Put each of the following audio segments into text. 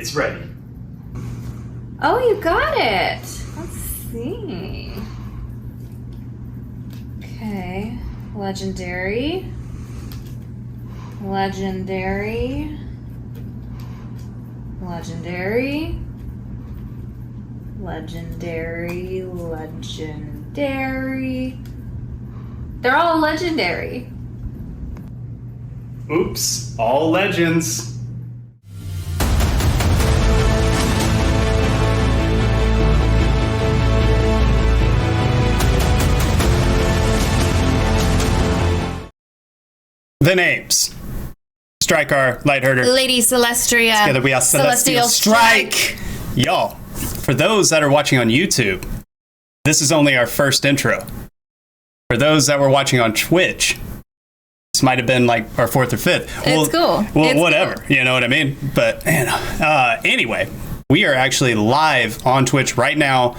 It's ready. Oh, you got it. Let's see. Okay. Legendary. Legendary. Legendary. Legendary. Legendary. They're all legendary. Oops, all legends. The names. Striker, Lightherder. Lady Celestria. Together we are Celestial Strike. Y'all, for those that are watching on YouTube, this is only our first intro. For those that were watching on Twitch, this might have been like our fourth or fifth. It's cool. Well, It's whatever. cool. You know what I mean? But anyway, we are actually live on Twitch right now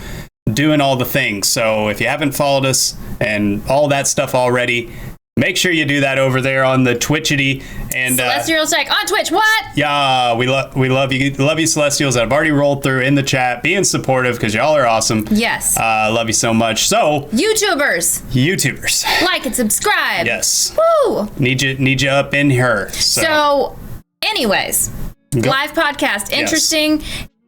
doing all the things. So if you haven't followed us and all that stuff already, make sure you do that over there on the Twitchity. And Celestial Strike on Twitch. What? yeah, we love you, Celestials that have already rolled through in the chat, being supportive because y'all are awesome. Yes. Love you so much. So YouTubers, like and subscribe. yes, Woo! need you up in here. So, anyways, Go. live podcast, interesting.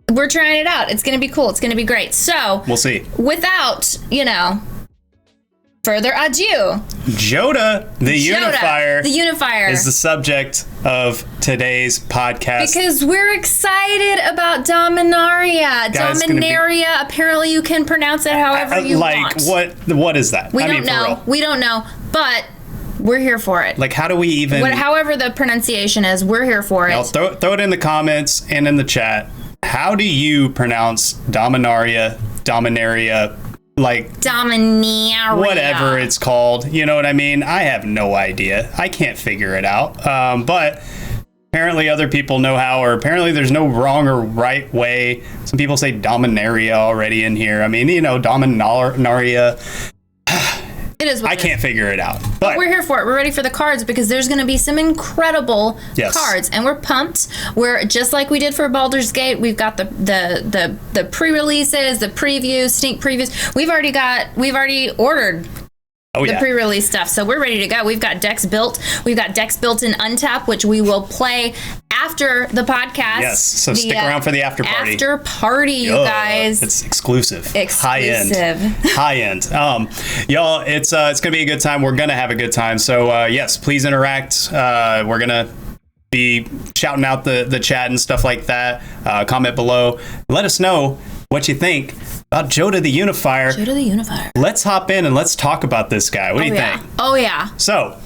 We're trying it out. It's going to be cool. It's going to be great. So, We'll see. without, further ado, Jodah, the Unifier, the Unifier. is the subject of today's podcast. Because we're excited about Dominaria. Guys, gonna be- Dominaria, apparently you can pronounce it however you want. what is that? We I don't mean, for know. real. We don't know. But we're here for it. Like, how do we even? However the pronunciation is, we're here for it. I'll throw it in the comments and in the chat. How do you pronounce Dominaria? Like Dominaria. whatever it's called, you know what I mean? I have no idea. I can't figure it out. But apparently other people know how, or apparently there's no wrong or right way. Some people say Dominaria already in here. I mean, Dominaria. It is what I it is. can't figure it out. But We're here for it. We're ready for the cards because there's going to be some incredible Yes. cards, and we're pumped. We're just like we did for Baldur's Gate. We've got the pre-releases, the previews, sneak previews. We've already ordered oh the yeah. pre-release stuff, so we're ready to go. We've got decks built. We've got decks built in Untap, which we will play after the podcast. Yes, so stick around for the after party. After party, you guys. It's exclusive. Exclusive. High end. Y'all, it's gonna be a good time. We're gonna have a good time. So yes, please interact. We're gonna be shouting out the chat and stuff like that. Comment below. Let us know what you think about Jodah the Unifier. Jodah the Unifier. Let's hop in and let's talk about this guy. What do you think? Oh yeah. So,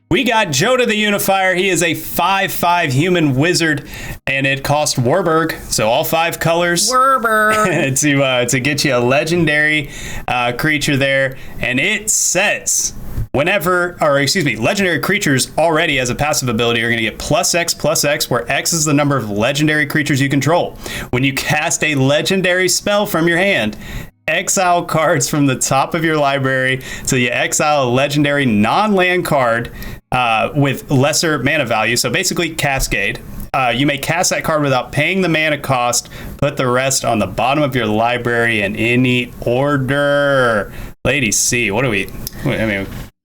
we got Jodah the Unifier. He is a 5/5 human wizard, and it cost WUBRG, so all 5 colors, WUBRG. to get you a legendary creature there. And it says legendary creatures already as a passive ability are going to get +X, where X is the number of legendary creatures you control. When you cast a legendary spell from your hand, exile cards from the top of your library till you exile a legendary non-land card with lesser mana value. So basically Cascade. You may cast that card without paying the mana cost. Put the rest on the bottom of your library in any order. Lady C, what are we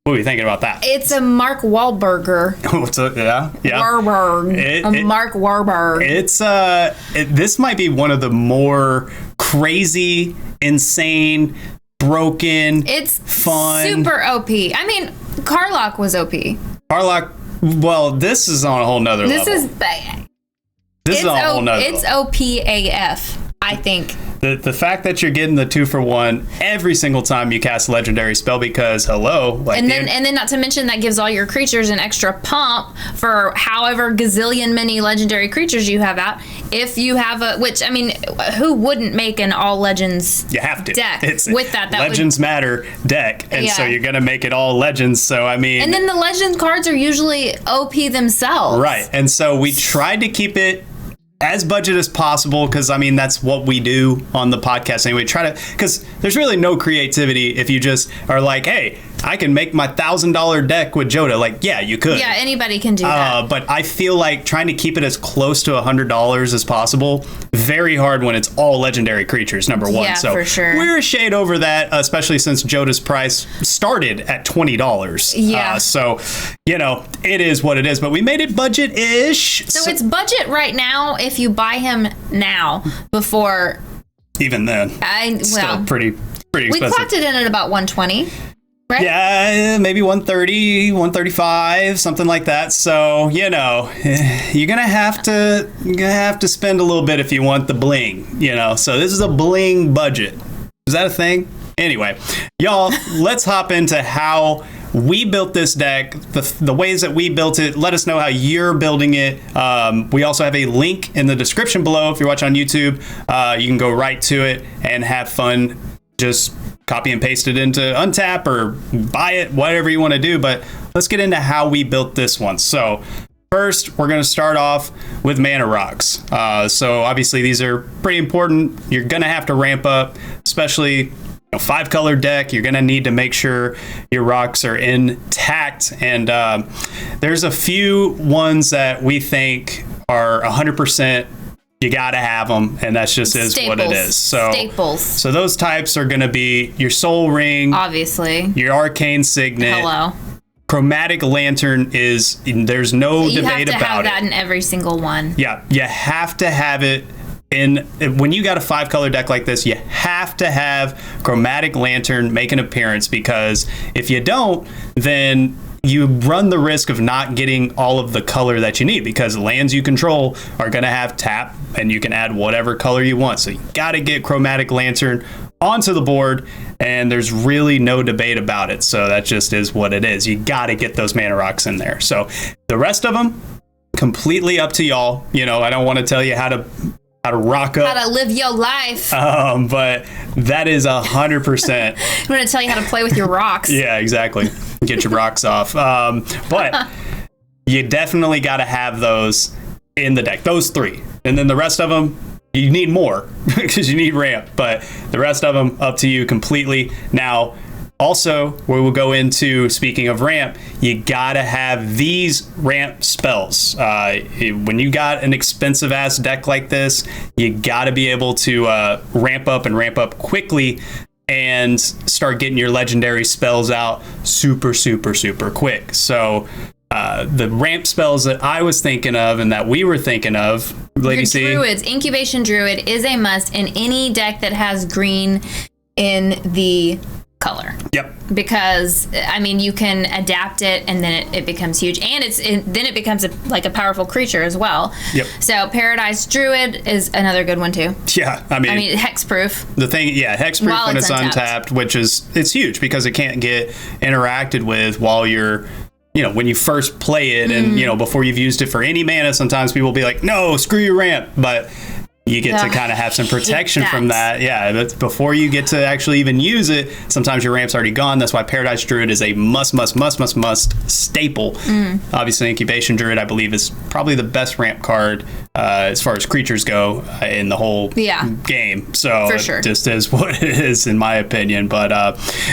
thinking about that? It's a Mark Wahlberger. What's up? Yeah. Warburg. Mark Warburg. It's this might be one of the more crazy, insane, broken, It's fun, super OP. I mean, Karlach was OP. Karlach. Well, this is on a whole nother This level. This is on a whole nother It's level. OPAF, I think. The fact that you're getting the 2-for-1 every single time you cast a legendary spell, because And then not to mention that gives all your creatures an extra pump for however gazillion many legendary creatures you have out. If you have which I mean, who wouldn't make an all legends you have to deck it's with that legends matter deck, and so Yeah. you're gonna make it all legends. So I mean, and then the legend cards are usually OP themselves. right, and so we tried to keep it as budget as possible, because I mean that's what we do on the podcast anyway. Because there's really no creativity if you just are like, hey, I can make my $1,000 deck with Jodah. Like, yeah, you could. Yeah, anybody can do that. But I feel like trying to keep it as close to $100 as possible, very hard when it's all legendary creatures, number one. Yeah, so for sure. We're a shade over that, especially since Jodah's price started at $20. Yeah. So, it is what it is. But we made it budget-ish. So it's budget right now if you buy him now before. Even then, still pretty expensive. We clocked it in at about 120. Right? Yeah, maybe 130, 135, something like that. So, you're gonna have to spend a little bit if you want the bling, So this is a bling budget. Is that a thing? Anyway, y'all, let's hop into how we built this deck, the ways that we built it. Let us know how you're building it. We also have a link in the description below. If you're watching on YouTube, you can go right to it and have fun. Just copy and paste it into Untap or buy it, whatever you want to do. But let's get into how we built this one. So first, we're going to start off with mana rocks. So obviously these are pretty important. You're going to have to ramp up, especially a 5-color deck. You're going to need to make sure your rocks are intact. And there's a few ones that we think are 100%. You got to have them, and that's just is what it is. So Staples. So those types are going to be your Soul Ring, obviously, your Arcane Signet. Hello. Chromatic Lantern there's no debate about it. You have to have that in every single one. Yeah, you have to have it. When you got a 5-color deck like this, you have to have Chromatic Lantern make an appearance, because if you don't, then you run the risk of not getting all of the color that you need, because lands you control are going to have tap, and you can add whatever color you want. So you got to get Chromatic Lantern onto the board, and there's really no debate about it. So that just is what it is. You got to get those mana rocks in there. So the rest of them, completely up to y'all. I don't want to tell you how to rock up, how to live your life. But that is 100%. I'm going to tell you how to play with your rocks. Yeah, exactly. Get your rocks off. But you definitely got to have those in the deck. Those 3. And then the rest of them, you need more because you need ramp. But the rest of them, up to you completely. Now, also, we will go into, speaking of ramp, you got to have these ramp spells. When you got an expensive ass deck like this, you got to be able to ramp up quickly and start getting your legendary spells out super, super, super quick. So the ramp spells that I was thinking of and that we were thinking of, Lady C. Druids, Incubation Druid is a must in any deck that has green in the color. Yep. Because you can adapt it, and then it becomes huge, and then it becomes a powerful creature as well. Yep. So Paradise Druid is another good one too. Yeah, hexproof. The thing, hexproof when it's untapped, it's huge because it can't get interacted with while you're, when you first play it, and before you've used it for any mana. Sometimes people will be like, no, screw your ramp, but you get to kind of have some protection from that. Yeah, but before you get to actually even use it, sometimes your ramp's already gone. That's why Paradise Druid is a must staple. Obviously, Incubation Druid, I believe, is probably the best ramp card as far as creatures go in the whole game. So for sure. It just is what it is, in my opinion. But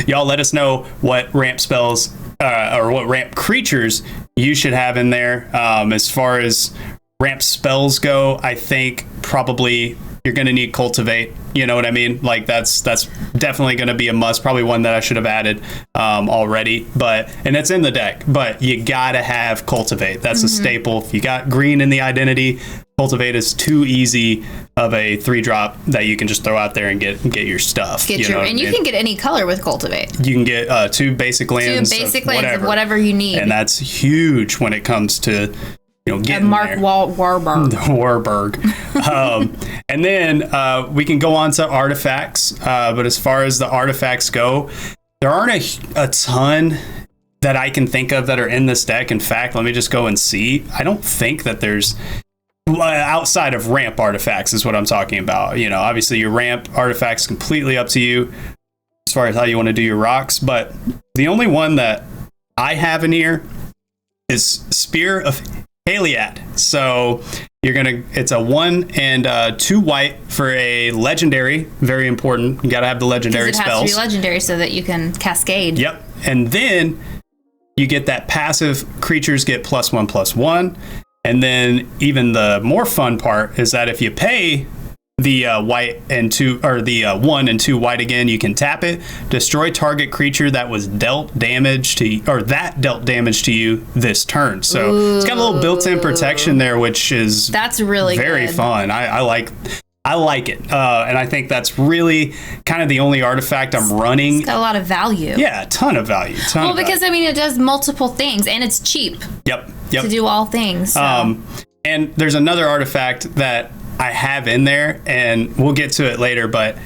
y'all let us know what ramp spells or what ramp creatures you should have in there. As far as ramp spells go, I think probably you're going to need Cultivate. You know what I mean? Like that's definitely going to be a must. Probably one that I should have added already. And it's in the deck. But you got to have Cultivate. That's a staple. If you got green in the identity, Cultivate is too easy of a 3-drop that you can just throw out there and get your stuff. You can get any color with Cultivate. You can get 2 basic lands. 2 basic lands of whatever you need. And that's huge when it comes to getting Mark WUBRG. And then we can go on to artifacts. But as far as the artifacts go, there aren't a ton that I can think of that are in this deck. In fact, let me just go and see. I don't think that there's outside of ramp artifacts is what I'm talking about. Obviously your ramp artifacts completely up to you as far as how you want to do your rocks. But the only one that I have in here is Spear of Haliad. So it's a 1 and 2 white for a legendary. Very important. You got to have the legendary spells. It has to be legendary so that you can cascade. Yep. And then you get that passive creatures get +1/+1. And then even the more fun part is that if you pay the white and 2, or the 1 and 2 white again, you can tap it, destroy target creature that was dealt damage to you, or that dealt damage to you this turn. So it's got a little built-in protection there, which is that's really very good. fun. I like it, and I think that's really kind of the only artifact I'm running. It's got a lot of value. Yeah, a ton of value. Well, because I mean, it does multiple things, and it's cheap. Yep. To do all things. So. And there's another artifact that I have in there, and we'll get to it later, but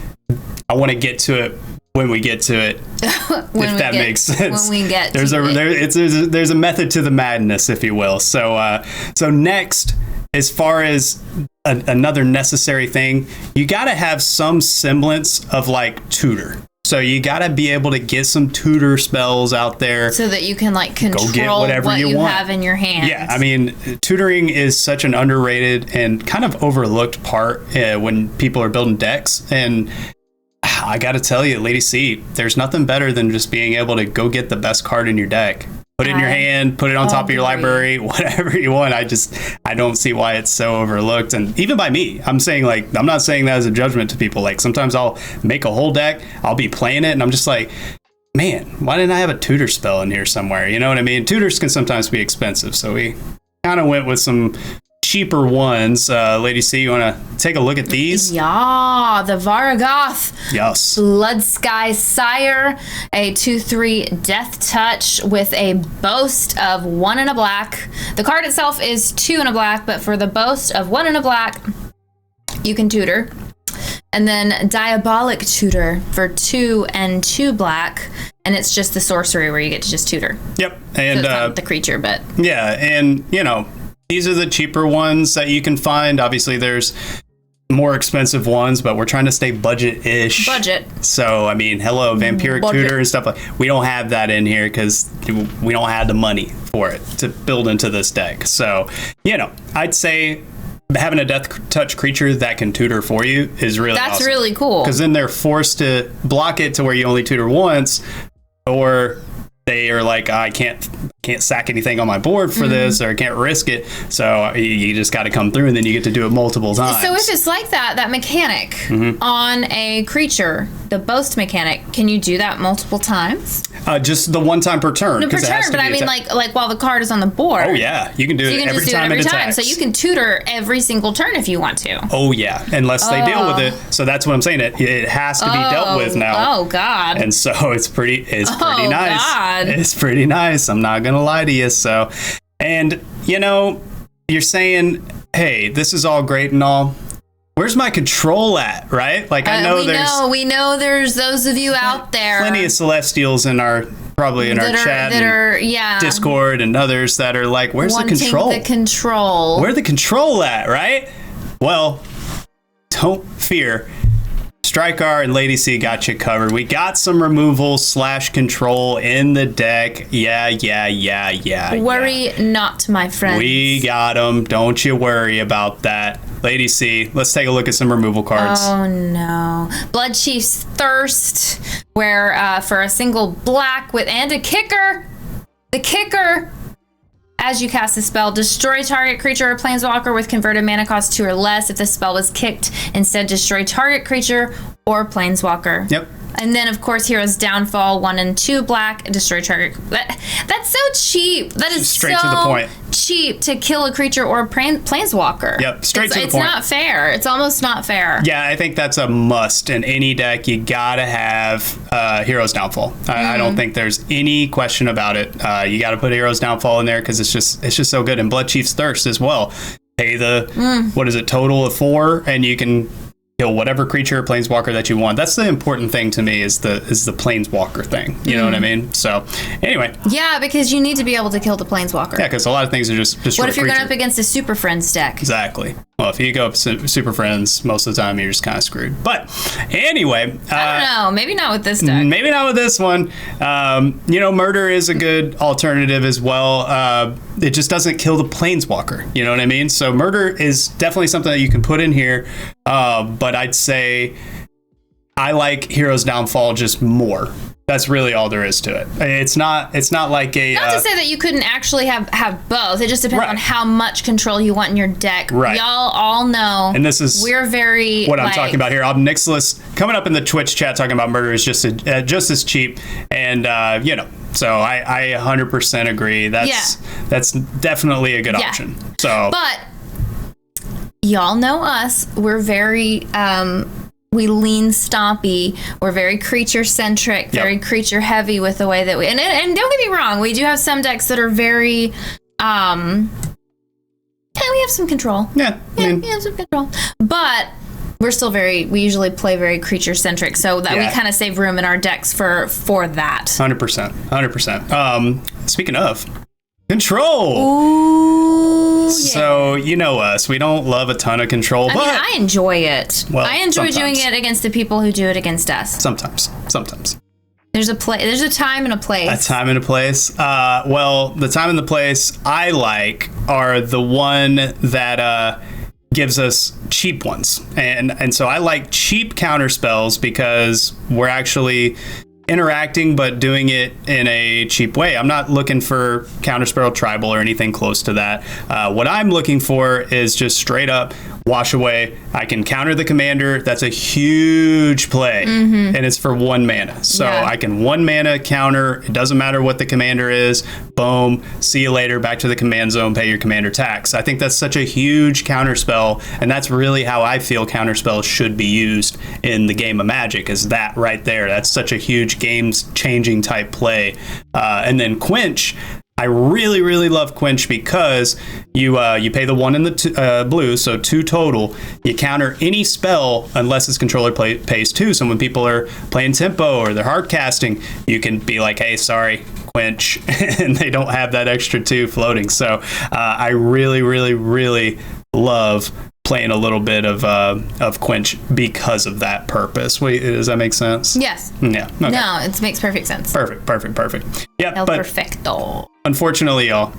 I want to get to it when we get to it, if that makes sense. When we get there's a method to the madness, if you will. So next, as far as another necessary thing, you got to have some semblance of like tutor. So you got to be able to get some tutor spells out there so that you can like control what you have in your hands. Yeah, I mean, tutoring is such an underrated and kind of overlooked part when people are building decks. And I got to tell you, Lady C, there's nothing better than just being able to go get the best card in your deck. Put it in your hand, put it on top of your library, whatever you want. I don't see why it's so overlooked. And even by me, I'm not saying that as a judgment to people. Like, sometimes I'll make a whole deck, I'll be playing it, and I'm just like, man, why didn't I have a tutor spell in here somewhere? You know what I mean? Tutors can sometimes be expensive, so we kind of went with some cheaper ones. Lady C, you want to take a look at these? Yeah, the Varagath. Yes. Blood Sky Sire, a 2/3 Death Touch with a boast of 1 and a black. The card itself is 2 and a black, but for the boast of 1 and a black, you can tutor. And then Diabolic Tutor for 2 and 2 black, and it's just the sorcery where you get to just tutor. Yep. And so it's not the creature, but yeah, and you know, these are the cheaper ones that you can find. Obviously, there's more expensive ones, but we're trying to stay budget-ish. Budget. So, I mean, hello, Vampiric Tutor and stuff. We don't have that in here because we don't have the money for it to build into this deck. So, you know, I'd say having a Death Touch creature that can tutor for you is really awesome. That's really cool. Because then they're forced to block it to where you only tutor once, or they are like, I can't sack anything on my board for this, or I can't risk it. So you just got to come through, and then you get to do it multiple times. So if it's like that mechanic on a creature, the boast mechanic, can you do that multiple times? Just the one time per turn. No, per turn, but I mean like while the card is on the board. Oh yeah, you can do it every time it attacks. So you can tutor every single turn if you want to. Oh yeah, unless they deal with it. So that's what I'm saying. It has to be dealt with now. Oh god. And so it's pretty nice. God. It's pretty nice. I'm not gonna lie to you. So, and you know, you're saying, hey, this is all great and all. Where's my control at, right? Like, I know we know there's those of you out there. Plenty of Celestials in our chat and Discord and others that are like, where's the control? Where's the control at, right? Well, don't fear. Strykar and Lady C got you covered. We got some removal / control in the deck. Yeah. Worry not, my friend. We got them. Don't you worry about that. Lady C, let's take a look at some removal cards. Oh no. Bloodchief's Thirst, where for a single black and a kicker, the kicker, as you cast the spell, destroy target creature or planeswalker with converted mana cost 2 or less. If the spell was kicked, instead destroy target creature or planeswalker. Yep. And then, of course, Hero's Downfall, 1 and 2 black, destroy target. That's so cheap. That is straight to the point. Cheap to kill a creature or planeswalker. Yep, straight to the point. It's not fair. It's almost not fair. Yeah, I think that's a must in any deck. You gotta have Hero's Downfall. I don't think there's any question about it. You gotta put Hero's Downfall in there because it's just so good. And Bloodchief's Thirst as well. Pay the what is it, total of 4, and you can kill whatever creature or planeswalker that you want. That's the important thing to me, is the planeswalker thing. You know what I mean? So anyway. Yeah, because you need to be able to kill the planeswalker. Yeah, because a lot of things are just what if you're going up against a Super Friends deck? Exactly. Well, if you go up Super Friends, most of the time you're just kind of screwed. But anyway, I don't know. Maybe not with this deck. Maybe not with this one. You know, Murder is a good alternative as well. It just doesn't kill the planeswalker. You know what I mean? So Murder is definitely something that you can put in here. But I'd say I like Hero's Downfall just more. That's really all there is to it. It's not like a... Not to say that you couldn't actually have both. It just depends Right. on how much control you want in your deck. Right. Y'all all know. And this is we're very what I'm talking about here. Obnixilus coming up in the Twitch chat talking about murder is just as cheap, and so I 100% agree. That's definitely a good option. So, but y'all know us. We're very we lean stompy. We're very creature centric, very creature heavy with the way that we and don't get me wrong, we do have some decks that are very we have some control. We have some control. But we're still we usually play very creature centric, so that we kind of save room in our decks for that. 100%. Speaking of control. Ooh, so you know us, we don't love a ton of control, but I enjoy it. Well, I enjoy sometimes. doing it against the people who do it against us. Sometimes. There's a time and a place. A time and a place. Well, the time and the place I like are the one that gives us cheap ones, and so I like cheap counter spells because we're actually interacting but doing it in a cheap way. I'm not looking for counterspell tribal or anything close to that. What I'm looking for is just straight up wash away. I can counter the commander. That's a huge play, and it's for 1 mana. So I can 1 mana counter. It doesn't matter what the commander is. Boom. See you later. Back to the command zone. Pay your commander tax. I think that's such a huge counter spell, and that's really how I feel counter spells should be used in the game of Magic. Is that right there? That's such a huge game-changing type play. And then Quench. I really, really love Quench because you pay the 1 in the blue, so 2 total. You counter any spell unless its controller pays 2. So when people are playing tempo or they're hard casting, you can be like, hey, sorry, Quench, and they don't have that extra 2 floating. So I really, really, really love playing a little bit of Quench because of that purpose. Wait, does that make sense? Yes. Yeah. Okay. No, it makes perfect sense. Perfect. Yeah, El but perfecto. unfortunately, y'all,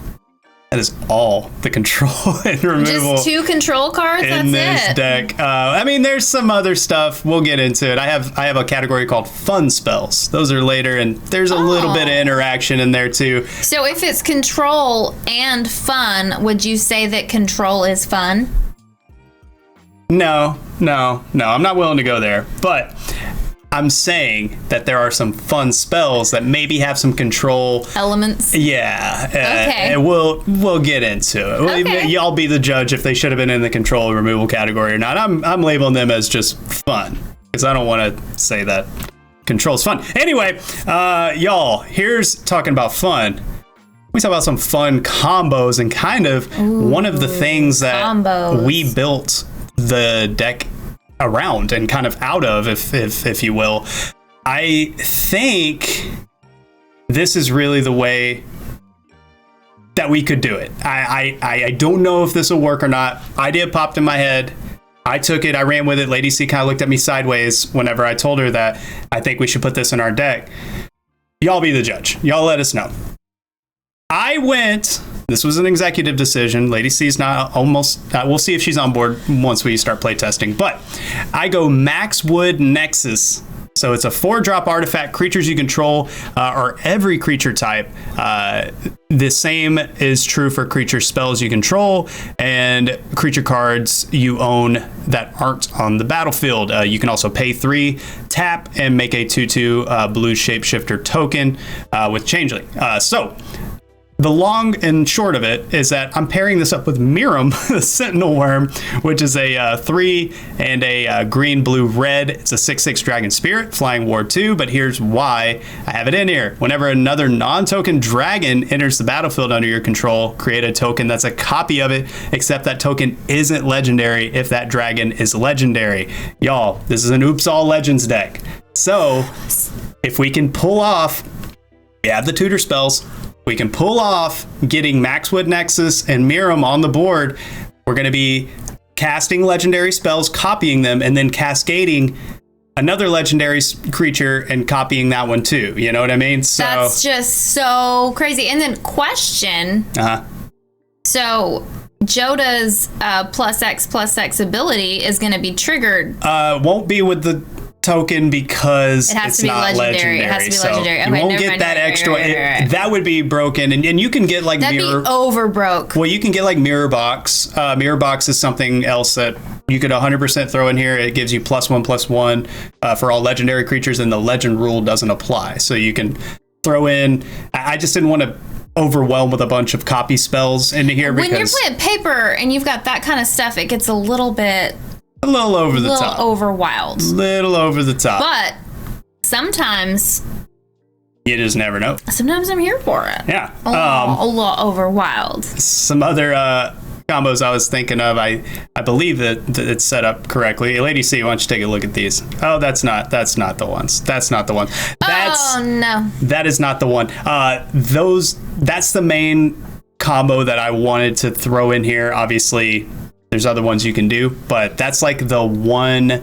that is all the control and removal. Just 2 control cards. In That's this it. deck. I mean, there's some other stuff. We'll get into it. I have a category called fun spells. Those are later, and there's a little bit of interaction in there too. So if it's control and fun, would you say that control is fun? No. I'm not willing to go there. But I'm saying that there are some fun spells that maybe have some control elements. Yeah. Okay. And we'll get into it. Okay. Y'all be the judge if they should have been in the control or removal category or not. I'm labeling them as just fun because I don't want to say that control's fun. Anyway, y'all, here's talking about fun. We talk about some fun combos and kind of one of the things that we built the deck around and kind of out of, if you will. I think this is really the way that we could do it. I don't know if this will work or not. Idea popped in my head. I took it. I ran with it. Lady C kind of looked at me sideways whenever I told her that I think we should put this in our deck. Y'all be the judge. Y'all let us know. This was an executive decision. Lady C's not we'll see if she's on board once we start playtesting. But I go Maxwood Nexus. So it's a 4-drop artifact. Creatures you control are every creature type. The same is true for creature spells you control and creature cards you own that aren't on the battlefield. You can also pay 3, tap, and make a 2/2 blue shapeshifter token with Changeling. So the long and short of it is that I'm pairing this up with Miram, the Sentinel Worm, which is a 3 and a green, blue, red. It's a 6/6 Dragon Spirit, flying Ward 2, but here's why I have it in here. Whenever another non-token dragon enters the battlefield under your control, create a token that's a copy of it, except that token isn't legendary if that dragon is legendary. Y'all, this is an Oops All Legends deck. So, if we can pull off, we have the tutor spells, we can pull off getting Maxwood Nexus and Miram on the board. We're going to be casting legendary spells, copying them, and then cascading another legendary creature and copying that one too. You know what I mean? So that's just so crazy. And then question. So Jodah's +X +X ability is going to be triggered. Won't be with the token because It has it's to be not legendary. It has to be so legendary. you Okay, won't never get mind. that extra. Right. That would be broken, and you can get like That'd mirror. be over broke. Well, you can get like mirror box. Mirror box is something else that you could 100% throw in here. It gives you +1/+1 for all legendary creatures, and the legend rule doesn't apply. So you can throw in. I just didn't want to overwhelm with a bunch of copy spells into here When you're because playing paper and you've got that kind of stuff, it gets a little bit a little over the top. over wild. Little over the top. But sometimes You just never know. sometimes I'm here for it. Yeah. A lot over wild. Some other combos I was thinking of. I believe that it's set up correctly. Lady C, why don't you take a look at these? Oh, that's not the ones. That's not the one. Oh no. That is not the one. That's the main combo that I wanted to throw in here. Obviously, there's other ones you can do, but that's like the one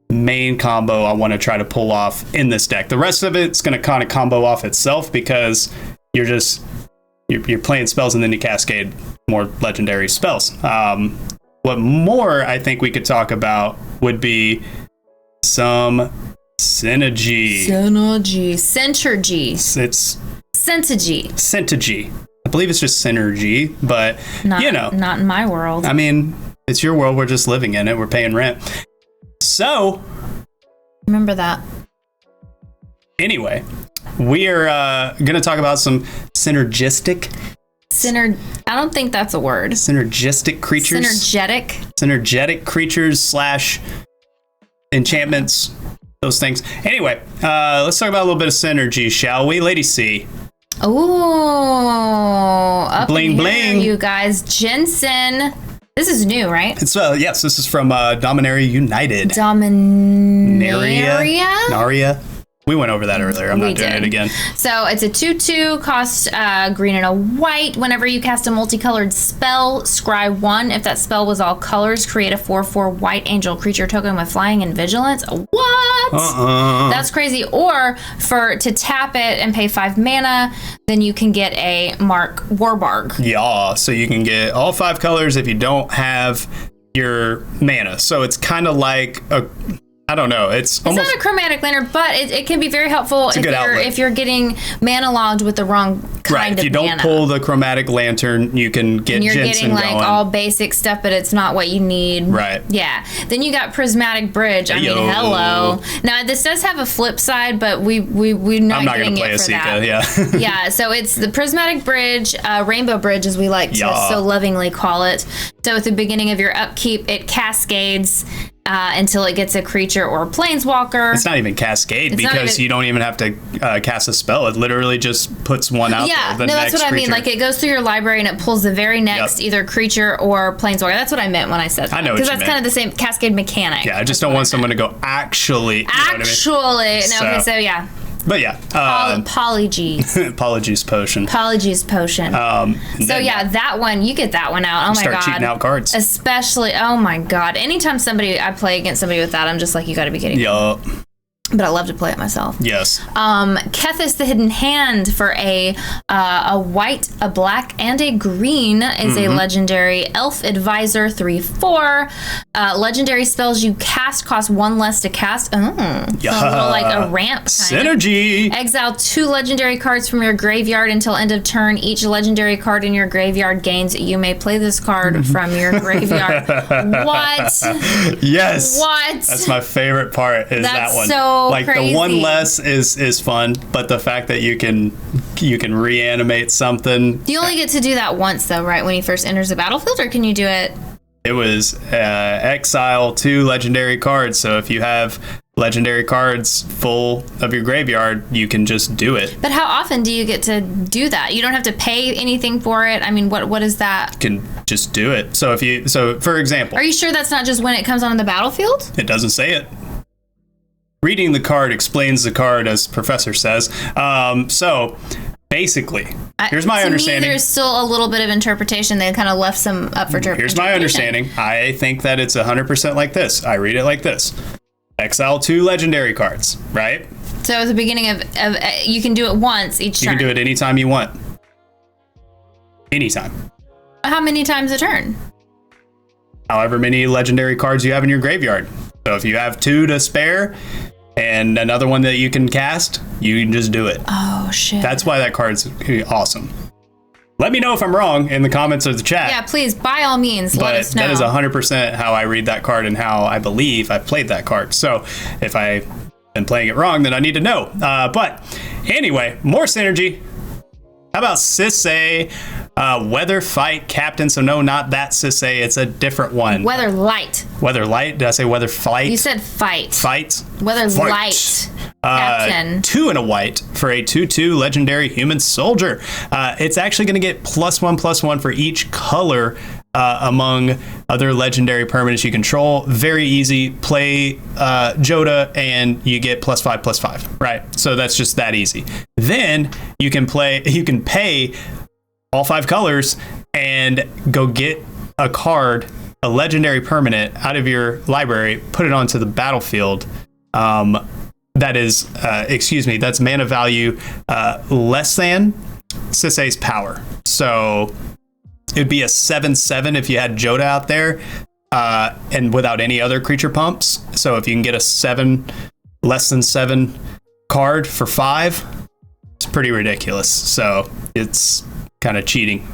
main combo I want to try to pull off in this deck. The rest of it's going to kind of combo off itself because you're playing spells and then you cascade more legendary spells. What more I think we could talk about would be some synergy. Synergy. It's Synergy. I believe it's just synergy, but Not in my world. I mean, it's your world. We're just living in it. We're paying rent. So, Remember that. anyway, we are going to talk about some synergistic I don't think that's a word. synergistic creatures. Synergetic creatures / enchantments. Those things. Anyway, let's talk about a little bit of synergy, shall we? Lady C. Oh, up Bling, in here, bling. you guys. Jensen. This is new, right? It's yes, this is from Dominaria United. Dominaria? We went over that earlier. I'm not doing it again. So it's a 2/2, cost green and a white. Whenever you cast a multicolored spell, scry 1. If that spell was all colors, create a 4/4 white angel creature token with flying and vigilance. What? That's crazy. Or to tap it and pay 5 mana, then you can get a Mark WUBRG. Yeah, so you can get all 5 colors if you don't have your mana. So it's kind of like I don't know. It's almost not a chromatic lantern, but it can be very helpful if you're getting mana logged with the wrong kind right. of If you don't mana. pull the chromatic lantern, you can get And you're Jensen getting like going. all basic stuff, but it's not what you need. Right. Yeah. Then you got prismatic bridge. I mean, hello. Now this does have a flip side, but we're not I'm not getting gonna play it a for Sika. that. Yeah. Yeah. So it's the prismatic bridge, rainbow bridge, as we like to so lovingly call it. So at the beginning of your upkeep, it cascades until it gets a creature or a planeswalker. It's not even cascade because you don't even have to cast a spell. It literally just puts one out there. No, that's what I mean. Like it goes through your library and it pulls the very next either creature or planeswalker. That's what I meant when I said that. I know because that's kind of the same cascade mechanic. Yeah, I just don't want someone to go actually. Actually, no. Okay, so yeah. But yeah, Polyjuice. Polyjuice potion. Polyjuice potion. So yeah, that one, you get that one out. Oh my god. Start cheating out cards. Especially, oh my god. Anytime I play against somebody with that, I'm just like, you got to be kidding me. Yup. But I love to play it myself. Yes. Kethis the Hidden Hand for a white, a black, and a green is a legendary elf advisor 3/4. Legendary spells you cast cost 1 less to cast. So a little like a ramp kind Synergy. Exile 2 legendary cards from your graveyard until end of turn. Each legendary card in your graveyard gains. You may play this card from your graveyard. What? Yes. What? That's my favorite part. Is That's that one? so like crazy. The one less is fun, but the fact that you can reanimate something. You only get to do that once though, right? When he first enters the battlefield, or can you do it? It was exile 2 legendary cards. So if you have legendary cards full of your graveyard, you can just do it. But how often do you get to do that? You don't have to pay anything for it. I mean, what is that? You can just do it. So for example, are you sure that's not just when it comes on the battlefield? It doesn't say it. Reading the card explains the card, as Professor says. So basically, here's my understanding. To me, there's still a little bit of interpretation. They kind of left some up for interpretation. Here's my understanding. I think that it's 100% like this. I read it like this. Exile 2 legendary cards, right? So at the beginning of you can do it once each turn. You can do it anytime you want. Anytime. How many times a turn? However many legendary cards you have in your graveyard. So if you have 2 to spare, and another one that you can cast, you can just do it. Oh, shit. That's why that card's awesome. Let me know if I'm wrong in the comments or the chat. Yeah, please, by all means, let us know. That is 100% how I read that card and how I believe I've played that card. So if I've been playing it wrong, then I need to know. But anyway, more synergy. How about Sisay, Weather Fight Captain? So no, not that Sisay. It's a different one. Weather Light. Weather Light? Did I say Weather Fight? You said Fight. Fight? Weather Fight. Light. Captain. 2 and a white for a 2/2 legendary human soldier. It's actually going to get +1/+1 for each color among other legendary permanents you control. Very easy. Play Jodah and you get +5/+5, right? So that's just that easy. Then you can pay all 5 colors and go get a card, a legendary permanent out of your library, put it onto the battlefield. That is, that's mana value less than Sisay's power. So it'd be a 7/7 if you had Jodah out there, and without any other creature pumps. So if you can get a less than 7 card for 5, it's pretty ridiculous. So it's kind of cheating.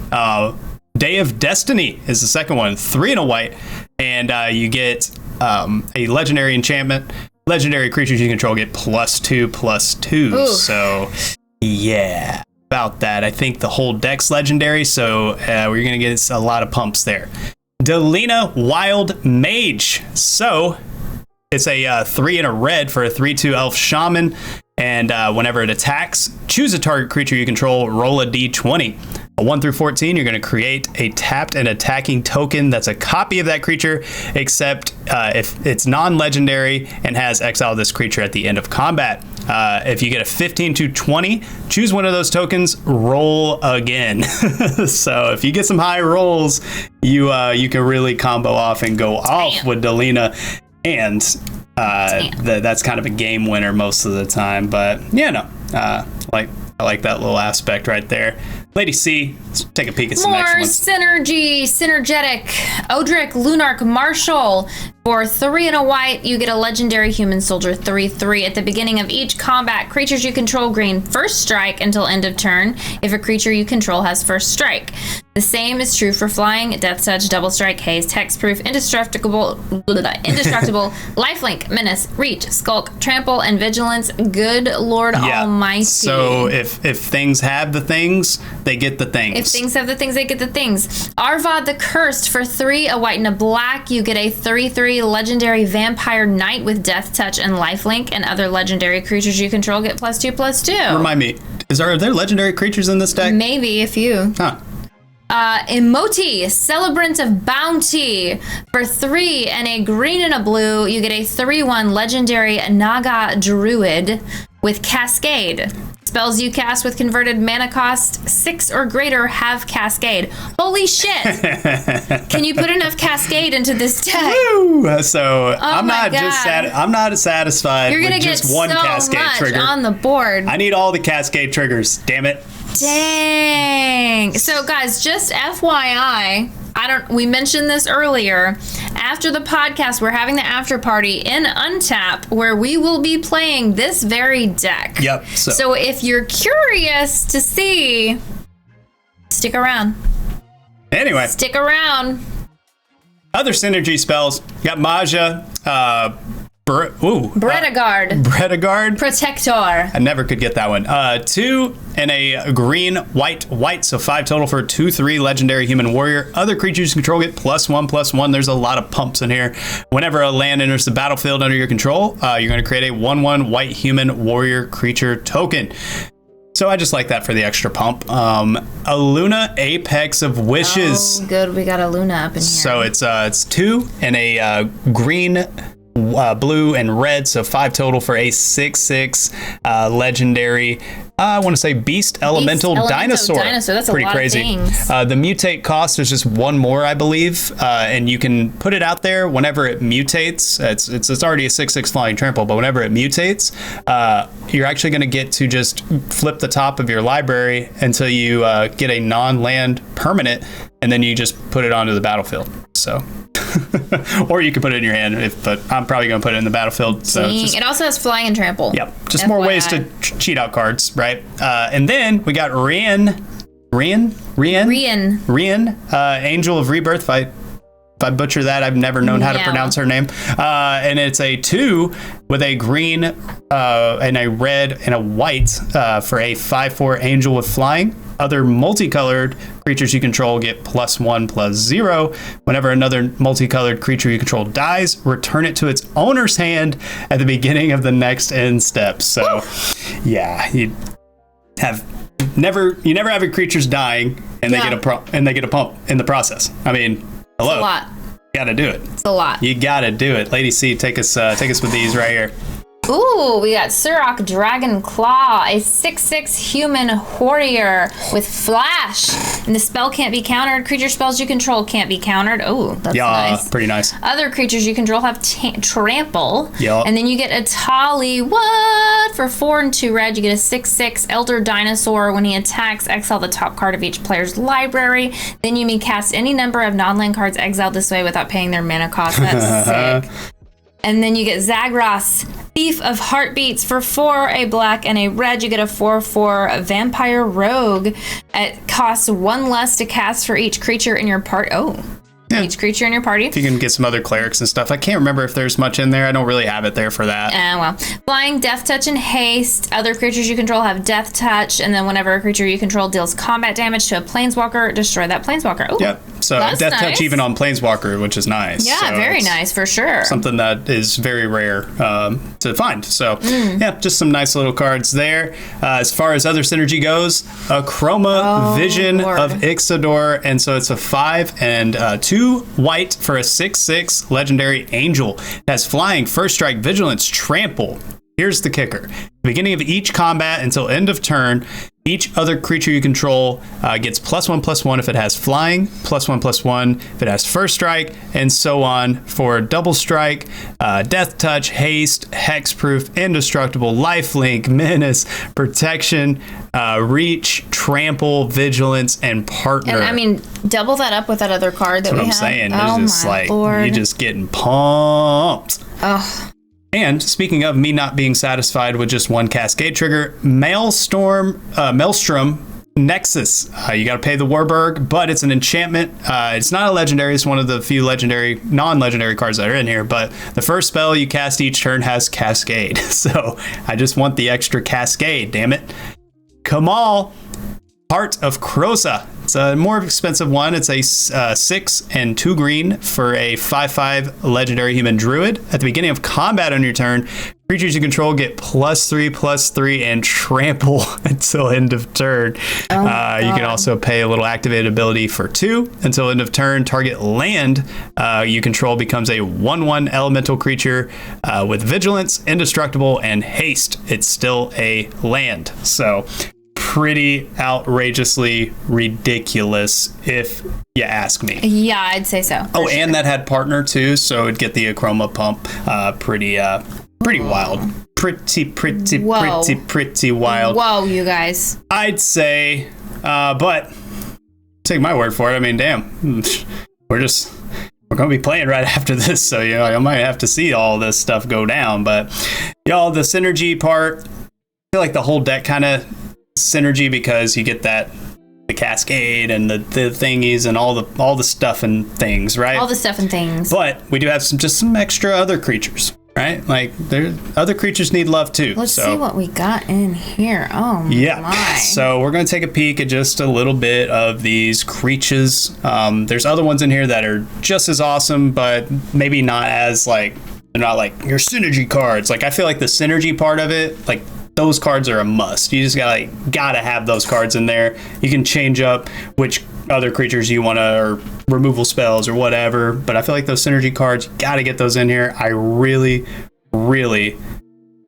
Day of Destiny is the second one, 3 and a white, and you get a legendary enchantment. Legendary creatures you control get +2/+2. Ooh. So yeah, about that. I think the whole deck's legendary, so we're gonna get a lot of pumps there. Delina Wild Mage. So it's a 3 and a red for a 3/2 elf shaman, and whenever it attacks, choose a target creature you control, roll a d20. A 1 through 14, you're going to create a tapped and attacking token that's a copy of that creature, except if it's non-legendary and has exile this creature at the end of combat. If you get a 15 to 20, choose one of those tokens, roll again. So if you get some high rolls, you can really combo off and go off with Delina, and that's kind of a game winner most of the time. But yeah, I like that little aspect right there. Lady C, let's take a peek at some next ones. More synergetic. Odric Lunarch Marshal. For 3 and a white, you get a legendary human soldier 3/3. At the beginning of each combat, creatures you control gain first strike until end of turn if a creature you control has first strike. The same is true for flying, death touch, double strike, haste, hexproof, indestructible, lifelink, menace, reach, skulk, trample, and vigilance. Good Lord Almighty. So if things have the things, they get the things. If things have the things, they get the things. Arvad the Cursed. For 3, a white and a black, you get a 3/3 legendary vampire knight with death touch and lifelink, and other legendary creatures you control get +2/+2. Remind me, are there legendary creatures in this deck? Maybe a few. Huh. Emoti, Celebrant of Bounty. For 3 and a green and a blue, you get a 3/1 legendary Naga Druid with Cascade. Spells you cast with converted mana cost 6 or greater have Cascade. Holy shit! Can you put enough Cascade into this deck? Woo! So I'm not satisfied You're gonna with get just one so Cascade much trigger on the board. I need all the Cascade triggers. Damn it! Dang. So guys, just FYI, we mentioned this earlier. After the podcast, we're having the after party in Untap where we will be playing this very deck. Yep. So if you're curious to see, stick around. Anyway. Stick around. Other synergy spells. You got Maja, Bredagard. Protector. I never could get that one. 2 and a green, white, so 5 total for a 2/3 legendary human warrior. Other creatures you control get +1/+1. There's a lot of pumps in here. Whenever a land enters the battlefield under your control, you're going to create a 1/1 white human warrior creature token. So I just like that for the extra pump. A Luna Apex of Wishes. Oh, good. We got a Luna up in here. So it's 2 and a green, blue and red, so 5 total for a 6/6 legendary. I want to say Beast Elemental Dinosaur. That's pretty a lot crazy. Of things. The mutate cost is just 1 more, I believe, and you can put it out there whenever it mutates. It's already a 6/6 flying trample, but whenever it mutates, you're actually going to get to just flip the top of your library until you get a non-land permanent, and then you just put it onto the battlefield. So Or you can put it in your hand, but I'm probably going to put it in the battlefield. So it also has flying and trample. Yep, just more ways to cheat out cards, right? And then we got Rian, Angel of Rebirth. If I butcher that, I've never known how to pronounce her name. And it's a 2 with a green and a red and a white for a 5/4 angel with flying. Other multicolored creatures you control get +1/+0. Whenever another multicolored creature you control dies, return it to its owner's hand at the beginning of the next end step. So, yeah, you never have your creatures dying and they get a pump in the process. I mean, hello. It's a lot. You gotta do it. It's a lot. You gotta do it. Lady C, take us with these right here. Ooh, we got Surok Dragon Claw, a 6/6 human warrior with flash. And the spell can't be countered. Creature spells you control can't be countered. Oh, that's nice. Yeah, pretty nice. Other creatures you control have trample. Yeah. And then you get a Tali. What? For 4 and 2 red, you get a 6/6 Elder Dinosaur. When he attacks, exile the top card of each player's library. Then you may cast any number of non-land cards exiled this way without paying their mana cost. That's sick. And then you get Zagros, Thief of Heartbeats. For 4, a black and a red, you get a 4/4 Vampire Rogue. It costs 1 less to cast for each creature in your party. Each creature in your party. If you can get some other clerics and stuff. I can't remember if there's much in there. I don't really have it there for that. Flying, Death Touch, and Haste. Other creatures you control have Death Touch, and then whenever a creature you control deals combat damage to a Planeswalker, destroy that Planeswalker. Ooh, yep. So Death Touch even on Planeswalker, which is nice. Yeah, so very nice for sure. Something that is very rare to find. So yeah, just some nice little cards there. As far as other synergy goes, a Chroma Vision of Ixodor, and so it's a 5 and 2 white for a 6/6 legendary angel. It has flying, first strike, vigilance, trample. Here's the kicker. Beginning of each combat until end of turn, each other creature you control gets +1/+1 if it has flying, +1/+1 if it has first strike, and so on for double strike, death touch, haste, hexproof, indestructible, lifelink, menace, protection, reach, trample, vigilance, and partner. And I mean, double that up with that other card that we have. That's what I'm saying. It's just like, you're just getting pumped. Oh. And speaking of me not being satisfied with just one cascade trigger, Maelstrom Nexus. You got to pay the WUBRG, but it's an enchantment. It's not a legendary. It's one of the few non-legendary cards that are in here. But the first spell you cast each turn has Cascade. So I just want the extra Cascade, damn it. Kamal, Heart of Krosa. It's a more expensive one. It's a 6 and 2 green for a 5/5 legendary human druid. At the beginning of combat on your turn, creatures you control get +3/+3 and trample until end of turn. You can also pay a little activated ability for 2 until end of turn. Target land you control becomes a 1/1 elemental creature with vigilance, indestructible, and haste. It's still a land. So pretty outrageously ridiculous, if you ask me. Yeah, I'd say so. Oh, and that had partner too, so it'd get the Achroma pump. Pretty wild. Pretty wild. Whoa, you guys. I'd say, but take my word for it. I mean, damn, we're going to be playing right after this, so I might have to see all this stuff go down. But y'all, the synergy part, I feel like the whole deck kind of synergy, because you get the cascade and the thingies and all the stuff and things, right? All the stuff and things. But we do have some extra other creatures, right? Like, other creatures need love too. Let's see what we got in here. Oh my. So we're going to take a peek at just a little bit of these creatures. There's other ones in here that are just as awesome, but maybe not as they're not like your synergy cards. Like, I feel like the synergy part of it, like, those cards are a must. You just gotta have those cards in there. You can change up which other creatures you want to, or removal spells or whatever. But I feel like those synergy cards, gotta get those in here. I really, really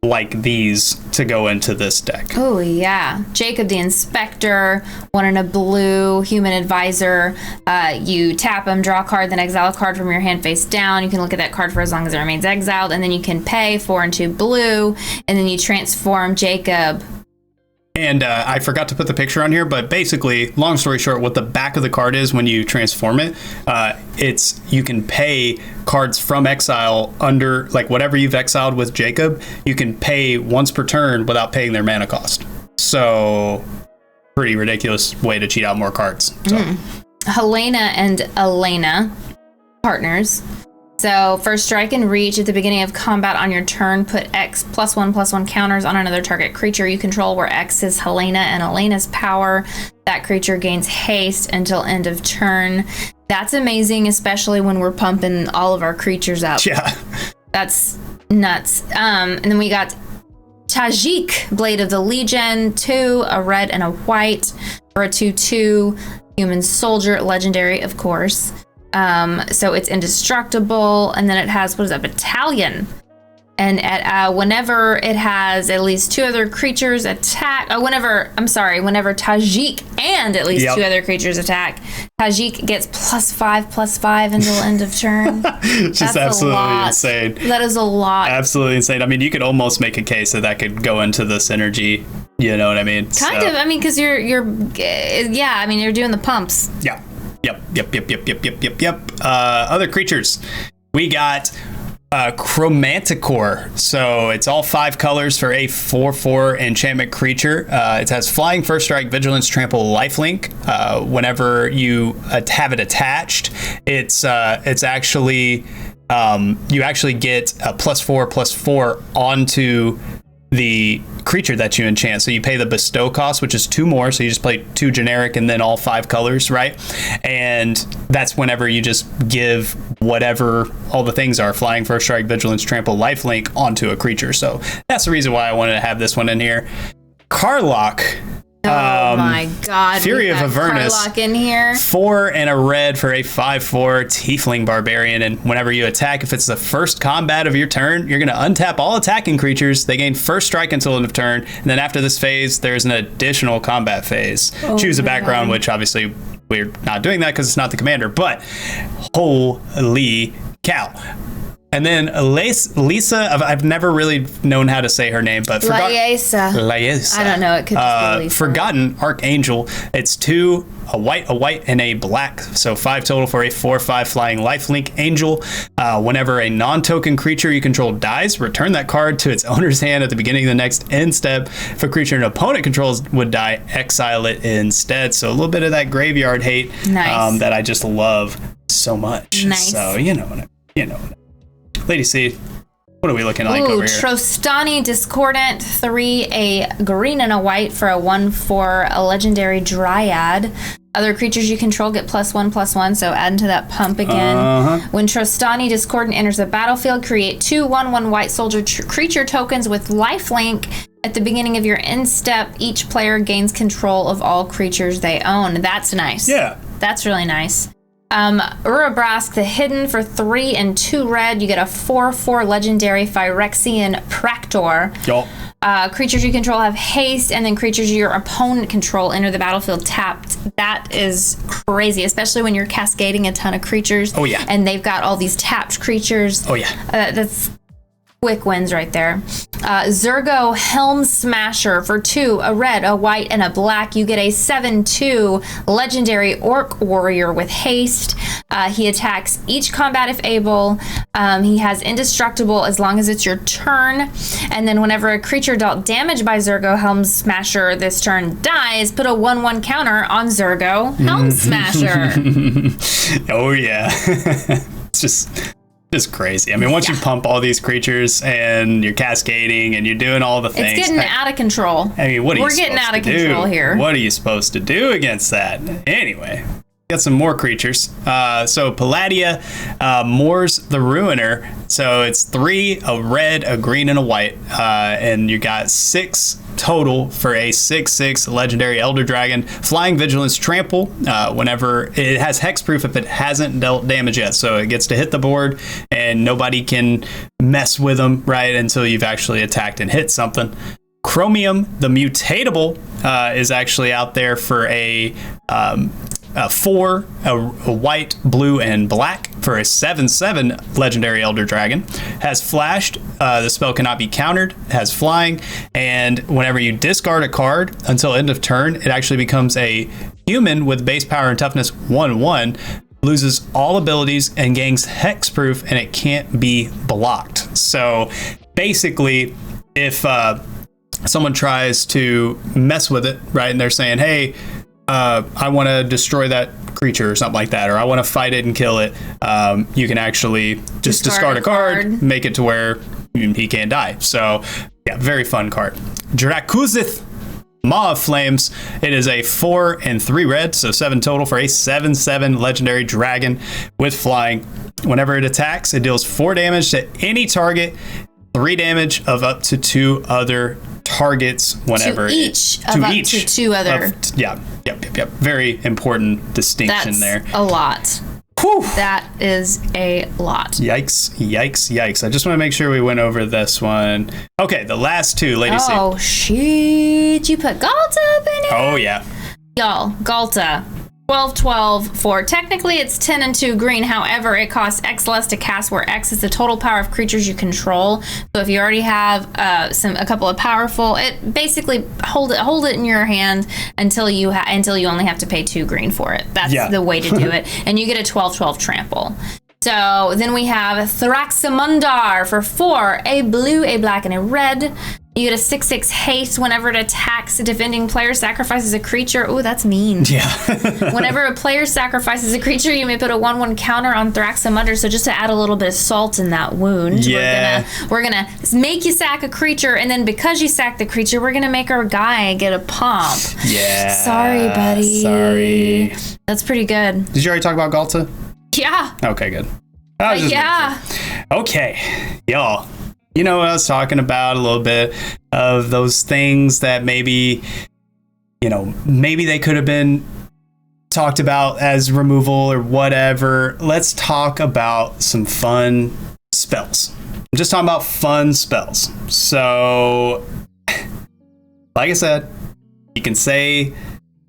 like these to go into this deck. Oh yeah, Jacob the Inspector, 1 and a blue, human advisor. You tap them, draw a card, then exile a card from your hand face down. You can look at that card for as long as it remains exiled, and then you can pay 4 and 2 blue, and then you transform Jacob. And I forgot to put the picture on here, but basically, long story short, what the back of the card is when you transform it, it's you can pay cards from exile under, like, whatever you've exiled with Jacob, you can pay once per turn without paying their mana cost. So, pretty ridiculous way to cheat out more cards. So. Helena and Elena, partners. So, first strike and reach at the beginning of combat on your turn, put X +1/+1 counters on another target creature you control, where X is Helena and Elena's power. That creature gains haste until end of turn. That's amazing, especially when we're pumping all of our creatures out. Yeah. That's nuts. And then we got Tajik, Blade of the Legion, 2, a red and a white, for a 2/2, human soldier, legendary, of course. So it's indestructible, and then it has, what is that, battalion. And at whenever it has at least 2 other creatures attack, whenever Tajik and at least 2 other creatures attack, Tajik gets +5/+5 until end of turn. Just That's absolutely insane. That is a lot. Absolutely insane. I mean, you could almost make a case that could go into the synergy. You know what I mean? Kind of. I mean, because you're doing the pumps. Yeah. Yep. Other creatures. We got Chromanticore. So it's all 5 colors for a 4/4 enchantment creature. It has flying, first strike, vigilance, trample, lifelink. Whenever you have it attached, it's actually you actually get a +4/+4 onto the creature that you enchant. So you pay the bestow cost, which is 2 more. So you just play 2 generic and then all 5 colors, right? And that's whenever you just give whatever all the things are, flying, first strike, vigilance, trample, lifelink, onto a creature. So that's the reason why I wanted to have this one in here. Karlach. Oh my God! Fury of Avernus. Karlach in here. 4 and a red for a 5/4 tiefling barbarian, and whenever you attack, if it's the first combat of your turn, you're going to untap all attacking creatures. They gain first strike until end of turn, and then after this phase, there's an additional combat phase. Choose a background, which obviously we're not doing that because it's not the commander. But holy cow! And then Lisa, I've never really known how to say her name, but Laesa. I don't know. It could just be Lisa. Forgotten Archangel. It's 2, a white, and a black. So 5 total for a 4/5 flying lifelink angel. Whenever a non-token creature you control dies, return that card to its owner's hand at the beginning of the next end step. If a creature an opponent controls would die, exile it instead. So a little bit of that graveyard hate that I just love so much. Nice. So you know what I mean. Lady C, what are we looking like over here? Trostani Discordant, 3, a green and a white for a 1/4, a legendary dryad. Other creatures you control get +1/+1, so add into that pump again. When Trostani Discordant enters the battlefield, create 2 1/1 white soldier creature tokens with lifelink. At the beginning of your end step, each player gains control of all creatures they own. That's nice. Yeah. That's really nice. Urabrask the Hidden for 3 and 2 red. You get a 4/4 legendary Phyrexian Practor. Creatures you control have haste, and then creatures your opponent control enter the battlefield tapped. That is crazy, especially when you're cascading a ton of creatures. Oh, yeah. And they've got all these tapped creatures. Oh, yeah. That's quick wins right there. Zurgo Helm Smasher for 2, a red, a white, and a black. You get a 7/2 legendary Orc Warrior with haste. He attacks each combat if able. He has indestructible as long as it's your turn. And then whenever a creature dealt damage by Zurgo Helm Smasher this turn dies, put a 1/1 counter on Zurgo Helm Smasher. Oh, yeah. It's just crazy. I mean, once you pump all these creatures and you're cascading and you're doing all the things. It's getting out of control. I mean, We're getting out of control here. What are you supposed to do against that? Anyway, got some more creatures. So Palladia, Moors the Ruiner. So it's 3, a red, a green, and a white. And you got 6 total for a 6/6 legendary Elder Dragon. Flying, vigilance, trample. Whenever it has hexproof if it hasn't dealt damage yet. So it gets to hit the board and nobody can mess with them, right, until you've actually attacked and hit something. Chromium, the Mutatable, is actually out there for a 4, a white, blue, and black for a 7/7 legendary Elder Dragon. Has flashed. The spell cannot be countered. Has flying, and whenever you discard a card until end of turn, it actually becomes a human with base power and toughness 1/1. Loses all abilities and gains hexproof, and it can't be blocked. So basically, if someone tries to mess with it, right, and they're saying, hey, I want to destroy that creature or something like that, or I want to fight it and kill it, you can actually just discard a card, make it to where he can't die. So yeah, very fun card. Drakuzith, Maw of Flames. It is a 4 and 3 red, so 7 total for a 7/7 legendary dragon with flying. Whenever it attacks, it deals 4 damage to any target, 3 damage of up to 2 other targets whenever to each of up to 2 other. Yep. Very important distinction. That's there. A lot. Whew. That is a lot. Yikes. I just want to make sure we went over this one. Okay, the last 2, Lady C. Oh, shit. You put Galta up in it? Oh, yeah. Y'all, Galta. 12/12 for technically it's 10 and 2 green. However, it costs X less to cast, where X is the total power of creatures you control. So if you already have a couple of powerful, it basically hold it in your hand until you only have to pay 2 green for it. That's the way to do it, and you get a 12/12 trample. So then we have Thraxamundar for 4, a blue, a black, and a red. You get a 6/6 haste whenever it attacks. A defending player sacrifices a creature. Ooh, that's mean. Yeah. Whenever a player sacrifices a creature, you may put a 1/1 counter on Thraxamundar. So just to add a little bit of salt in that wound, we're gonna make you sack a creature, and then because you sack the creature, we're gonna make our guy get a pomp. Yeah. Sorry, buddy. Sorry. That's pretty good. Did you already talk about Galta? Yeah. Okay, good. Okay, y'all. You know what I was talking about a little bit of those things that maybe they could have been talked about as removal or whatever. Let's talk about some fun spells. I'm just talking about fun spells. So, like I said, you can say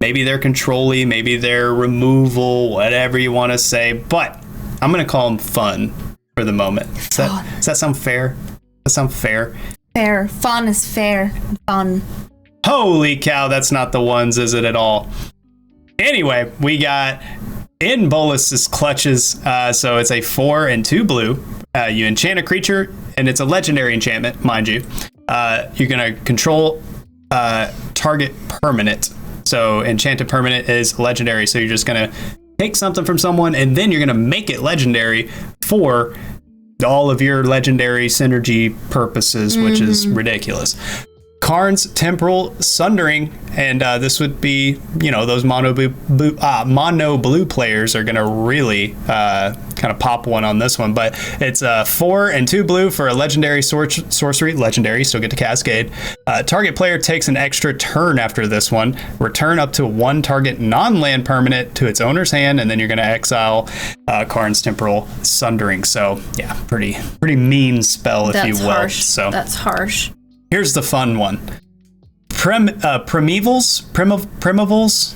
maybe they're control-y, maybe they're removal, whatever you want to say, but I'm going to call them fun for the moment. Does that sound fair? Does that sound fair? Fair. Fun is fair. Fun. Holy cow, that's not the ones, is it at all? Anyway, we got in Bolus's Clutches. So it's a 4 and 2 blue. You enchant a creature, and it's a legendary enchantment, mind you. You're going to control target permanent. So enchanted permanent is legendary. So you're just going to take something from someone, and then you're going to make it legendary for all of your legendary synergy purposes, which is ridiculous. Karn's Temporal Sundering, and this would be, those mono blue players are going to really kind of pop one on this one, but it's 4 and 2 blue for a legendary sorcery. Legendary, still get to Cascade. Target player takes an extra turn after this one. Return up to 1 target non-land permanent to its owner's hand, and then you're going to exile Karn's Temporal Sundering. So yeah, pretty mean spell, if you will. Harsh. So that's harsh. Here's the fun one. Primeval's Glorious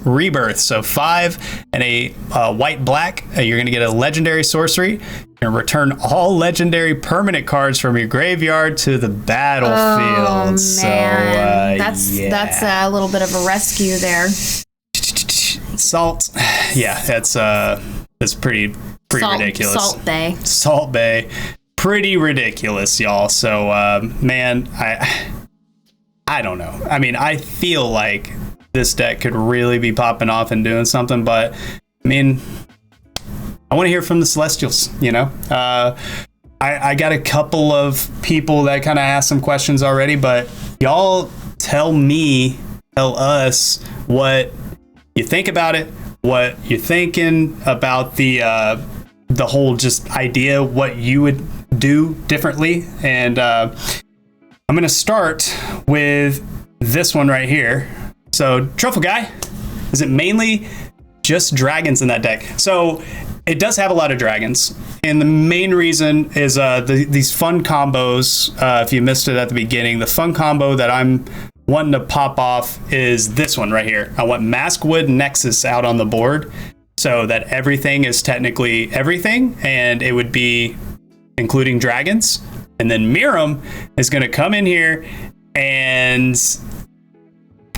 Rebirth. So 5 and a white black. You're going to get a legendary sorcery. You're going to return all legendary permanent cards from your graveyard to the battlefield. Oh, man. That's a little bit of a rescue there. Salt. Yeah, that's pretty ridiculous. Salt Bay. Pretty ridiculous, y'all. So, man, I don't know. I mean, I feel like this deck could really be popping off and doing something, but I mean, I want to hear from the Celestials, I got a couple of people that kind of asked some questions already, but y'all tell us what you think about it, what you're thinking about the whole just idea, what you would do differently. And I'm going to start with this one right here. So Truffle Guy, is it mainly just dragons in that deck? So it does have a lot of dragons. And the main reason is these fun combos. If you missed it at the beginning, the fun combo that I'm one to pop off is this one right here. I want Maskwood Nexus out on the board so that everything is technically everything, and it would be including dragons. And then Miram is going to come in here and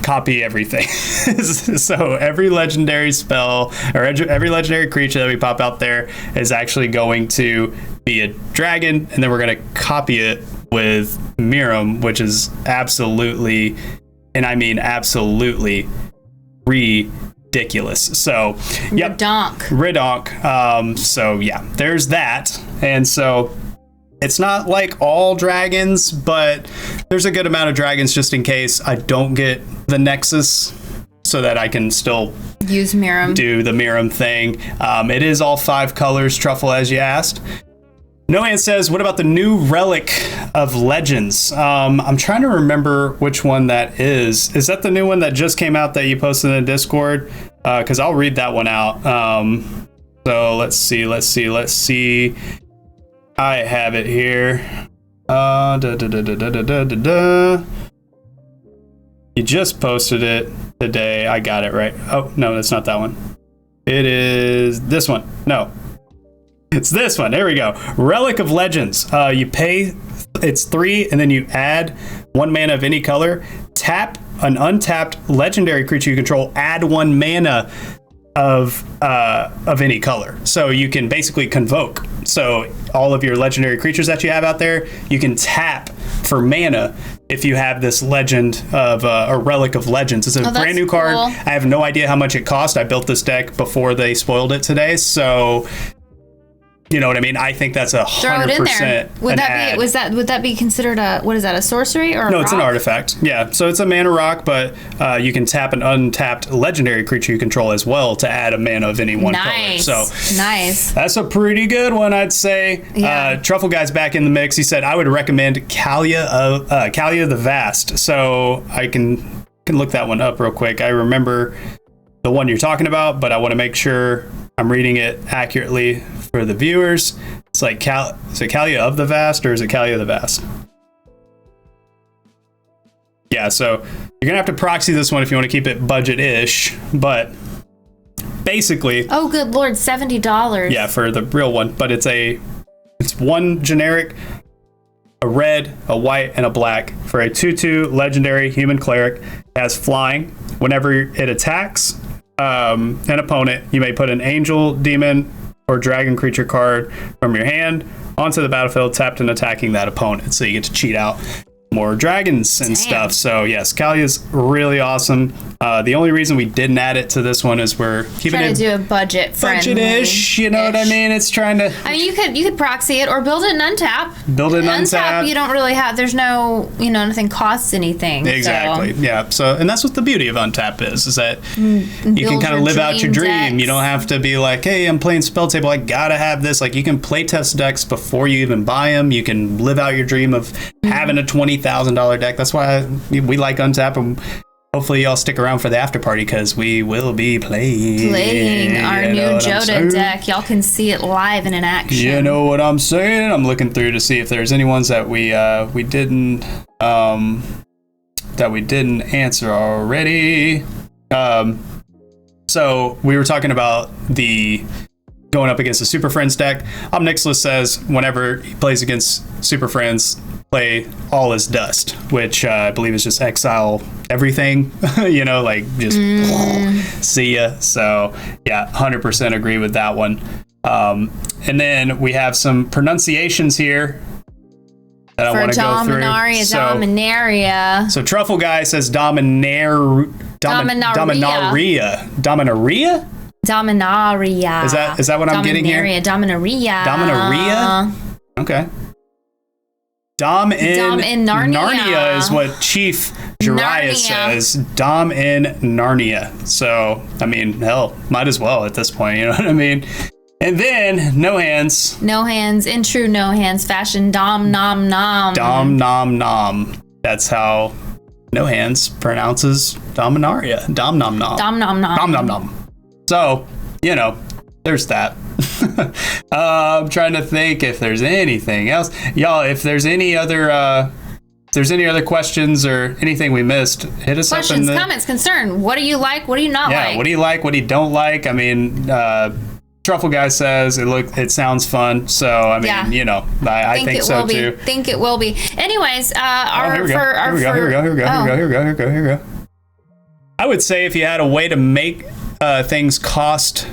copy everything. So every legendary spell or every legendary creature that we pop out there is actually going to be a dragon, and then we're going to copy it with Miram, which is absolutely, and I mean absolutely, ridiculous. So, yep. Redonk. So yeah, there's that. And so it's not like all dragons, but there's a good amount of dragons just in case I don't get the Nexus, so that I can still use Miram, do the Miram thing. It is all 5 colors, Truffle, as you asked. Nohan says, what about the new Relic of Legends? I'm trying to remember which one that is. Is that the new one that just came out that you posted in the Discord? Because I'll read that one out. So let's see. I have it here. You just posted it today. I got it right. Oh, no, that's not that one. It is this one. No, it's this one. There we go. Relic of Legends. You pay, it's 3, and then you add 1 mana of any color. Tap an untapped legendary creature you control. Add 1 mana of any color. So you can basically convoke. So all of your legendary creatures that you have out there, you can tap for mana if you have this legend of a Relic of Legends. It's a brand new card. Cool. I have no idea how much it cost. I built this deck before they spoiled it today, so you know what I mean. I think that's 100%. Throw it in there. Would that be considered a sorcery or no? A it's an artifact. Yeah, so it's a mana rock, but you can tap an untapped legendary creature you control as well to add a mana of any one color. So nice. That's a pretty good one, I'd say. Yeah. Truffle Guy's back in the mix. He said I would recommend Kalia the Vast. So I can look that one up real quick. I remember the one you're talking about, but I want to make sure I'm reading it accurately for the viewers. It's like is it Kalia of the Vast or is it Kalia the Vast? Yeah, so you're gonna have to proxy this one if you want to keep it budget-ish, but basically. Oh, good lord, $70. Yeah, for the real one, but it's one generic, a red, a white, and a black for a 2/2 legendary human cleric. It has flying. Whenever it attacks an opponent, you may put an angel, demon, or dragon creature card from your hand onto the battlefield, tapped and attacking that opponent. So you get to cheat out more dragons and stuff. So yes, Kalia is really awesome. The only reason we didn't add it to this one is we're keeping trying to do a budget-ish. You know what I mean? It's trying to. I mean, you could proxy it or build it in untap. Untap. You don't really have. There's no. Nothing costs anything. Exactly. So. Yeah. So, and that's what the beauty of untap is that you can kind of live out your dream. Decks. You don't have to be like, hey, I'm playing spell table. I gotta have this. Like, you can play test decks before you even buy them. You can live out your dream of having a $20,000 deck. That's why we like untap, and hopefully y'all stick around for the after party because we will be playing our new Jodah deck. Y'all can see it live and in action. You know what I'm saying? I'm looking through to see if there's any ones that we didn't answer already. So we were talking about the going up against the Super Friends deck. Omnixless says whenever he plays against Super Friends, play All Is Dust, which I believe is just exile everything, just see ya. So yeah, 100% agree with that one. And then we have some pronunciations here that I want to go through. Dominaria. So Truffle Guy says Dominaria. Is that what I'm getting here? Dominaria. Okay. Dom in Narnia is what Chief Jiraiya says. Dom in Narnia. So, I mean, hell, might as well at this point, you know what I mean? And then, No Hands. No Hands, in true No Hands fashion, Dom Nom Nom. Dom Nom Nom. That's how No Hands pronounces Dominaria. Dom Nom Nom. Dom Nom Nom. Dom Nom Nom. So, there's that. I'm trying to think if there's anything else. Y'all, if there's any other there's any other questions or anything we missed, hit us up in Questions, the comments, concern. What do you like? What do you not like? what do you like? What do you don't like? I mean, Truffle Guy says it sounds fun. So I mean, you know, I think so too. Think it will be. Anyways, Here we go. I would say if you had a way to make things cost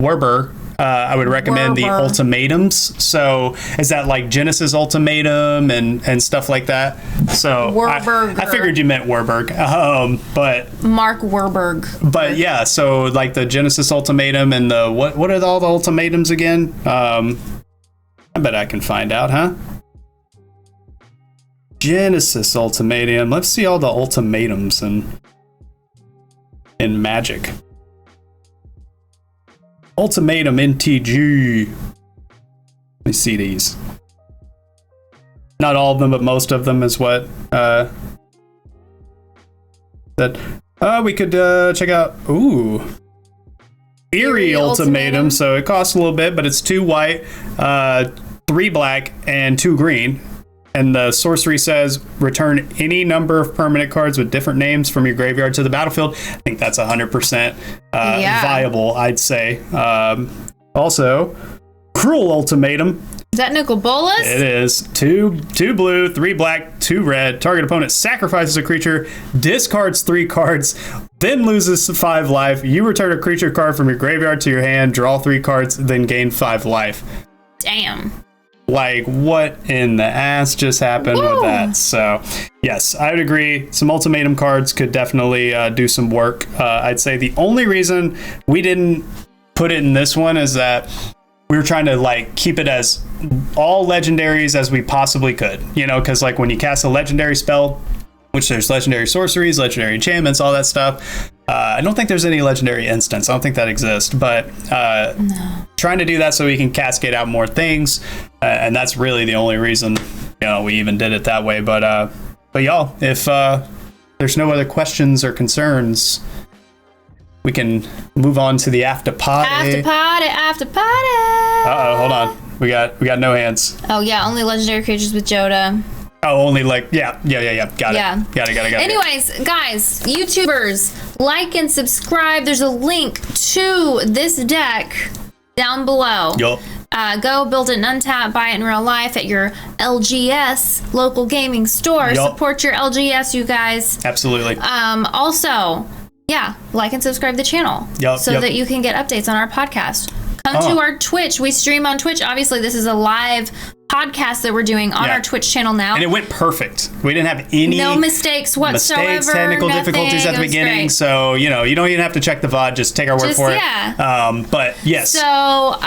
WUBRG, I would recommend the ultimatums. So is that like Genesis ultimatum and stuff like that? So I figured you meant WUBRG, but Mark WUBRG. But yeah, so like the Genesis ultimatum and the what are all the ultimatums again? I bet I can find out, huh? Genesis ultimatum. Let's see all the ultimatums in Magic. Ultimatum NTG. Let me see these. Not all of them, but most of them is what we could check out. Ooh. Eerie ultimatum. So it costs a little bit, but it's 2 white, 3 black, and 2 green. And the sorcery says return any number of permanent cards with different names from your graveyard to the battlefield. I think that's 100% viable, I'd say. Also, Cruel Ultimatum. Is that Nicol Bolas? It is. 2 blue, 3 black, 2 red. Target opponent sacrifices a creature, discards 3 cards, then loses 5 life. You return a creature card from your graveyard to your hand, draw 3 cards, then gain 5 life. Damn. Like, what in the ass just happened with that? So, yes, I would agree. Some ultimatum cards could definitely do some work. I'd say the only reason we didn't put it in this one is that we were trying to, like, keep it as all legendaries as we possibly could. You know, because, like, when you cast a legendary spell, which there's legendary sorceries, legendary enchantments, all that stuff. I don't think there's any legendary instants. I don't think that exists, but trying to do that so we can cascade out more things, and that's really the only reason we even did it that way. But y'all, if there's no other questions or concerns, we can move on to the after party. After party. Hold on. We got no hands. Oh yeah, only legendary creatures with Jodah. Oh, only like, yeah. Got it. Anyways, guys, YouTubers, like and subscribe. There's a link to this deck down below. Yup. Go build it in Untap, buy it in real life at your LGS, local gaming store. Yup. Support your LGS, you guys. Absolutely. Also, like and subscribe to the channel so that you can get updates on our podcast. Come to our Twitch. We stream on Twitch. Obviously, this is a live podcast that we're doing on our Twitch channel now. And it went perfect. We didn't have any mistakes whatsoever. Technical difficulties at the beginning. Great. So, you don't even have to check the VOD. Just take our word for it. But yes. So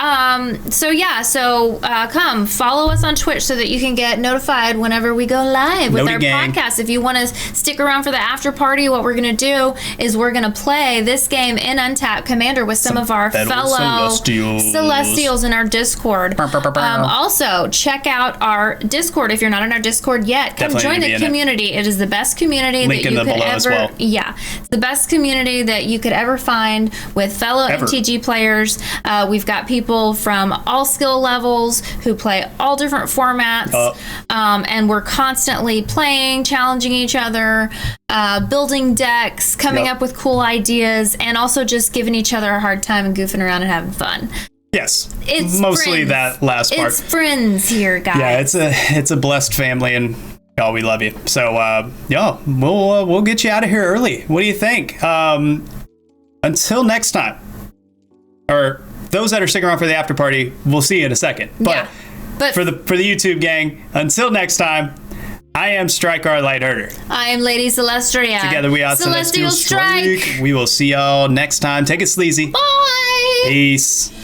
come follow us on Twitch so that you can get notified whenever we go live with our podcast. If you want to stick around for the after party, what we're going to do is we're going to play this game in Untap Commander with some of our fellow Celestials in our Discord. Also, check out our Discord if you're not in our Discord yet. Come join the community. It is the best community that you could ever. It's the best community that you could ever find with fellow MTG players. We've got people from all skill levels who play all different formats, and we're constantly playing, challenging each other, building decks, coming up with cool ideas, and also just giving each other a hard time and goofing around and having fun. Yes, it's mostly that last part. It's friends here, guys. Yeah, it's a blessed family, and y'all, we love you. So, we'll get you out of here early. What do you think? Until next time, or those that are sticking around for the after party, we'll see you in a second. But for the YouTube gang, until next time, I am Striker Light Herder. I am Lady Celestria. Together we are Celestial Strike. We will see y'all next time. Take it sleazy. Bye. Peace.